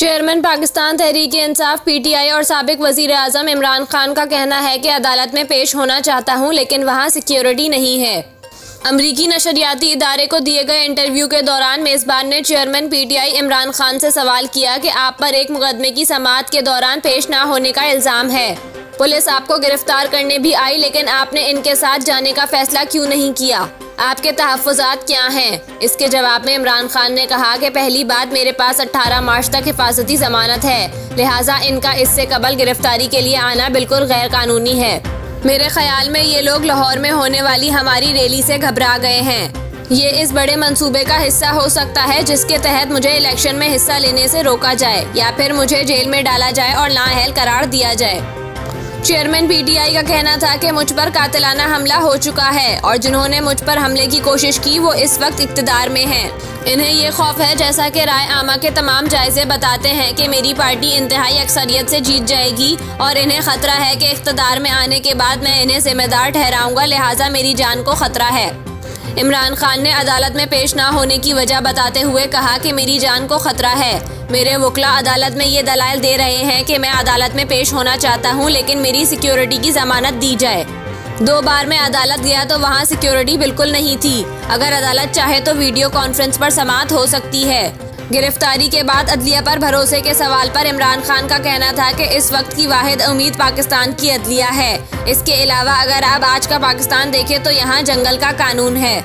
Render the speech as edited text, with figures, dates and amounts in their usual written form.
Chairman Pakistan Tehreek-e-Insaf PTI और साबिक वजीर आजम इमरान खान का कहना है कि अदालत में पेश होना चाहता हूं लेकिन वहां सिक्योरिटी नहीं है। अमरीकी नशरियाती इदारे को दिए गए इंटरव्यू के दौरान मेज़बान ने चेयरमैन पीटीआई इमरान खान से सवाल किया कि आप पर एक मुकदमे की समाअत के दौरान पेश न होने का इल्ज़ाम है। पुलिस आपको गिरफ्तार करने भी आई लेकिन आपने इनके साथ जाने का फैसला क्यों नहीं किया? आपके तहफ़्फ़ुज़ात क्या हैं? इसके जवाब में इमरान खान ने कहा कि पहली बात, मेरे पास 18 मार्च तक हिफाजती जमानत है, लिहाजा इनका इससे कबल गिरफ्तारी के लिए आना बिल्कुल गैर कानूनी है। मेरे ख्याल में ये लोग लाहौर में होने वाली हमारी रैली से घबरा गए हैं। ये इस बड़े मंसूबे का हिस्सा हो सकता है जिसके तहत मुझे इलेक्शन में हिस्सा लेने से रोका जाए या फिर मुझे जेल में डाला जाए और नाअहल करार दिया जाए। चेयरमैन पीटीआई का कहना था कि मुझ पर कातिलाना हमला हो चुका है और जिन्होंने मुझ पर हमले की कोशिश की वो इस वक्त इक़्तिदार में हैं। इन्हें ये खौफ है, जैसा कि राय आमा के तमाम जायजे बताते हैं, कि मेरी पार्टी इंतहाई अक्सरियत से जीत जाएगी और इन्हें खतरा है कि इक़्तिदार में आने के बाद मैं इन्हें जिम्मेदार ठहराऊंगा, लिहाजा मेरी जान को खतरा है। इमरान खान ने अदालत में पेश ना होने की वजह बताते हुए कहा कि मेरी जान को खतरा है। मेरे वकील अदालत में ये दलाइल दे रहे हैं कि मैं अदालत में पेश होना चाहता हूं लेकिन मेरी सिक्योरिटी की जमानत दी जाए। 2 बार मैं अदालत गया तो वहां सिक्योरिटी बिल्कुल नहीं थी। अगर अदालत चाहे तो वीडियो कॉन्फ्रेंस पर समाअत हो सकती है। गिरफ्तारी के बाद अदलिया पर भरोसे के सवाल पर इमरान खान का कहना था कि इस वक्त की वाहिद उम्मीद पाकिस्तान की अदलिया है। इसके अलावा अगर आप आज का पाकिस्तान देखें तो यहाँ जंगल का कानून है।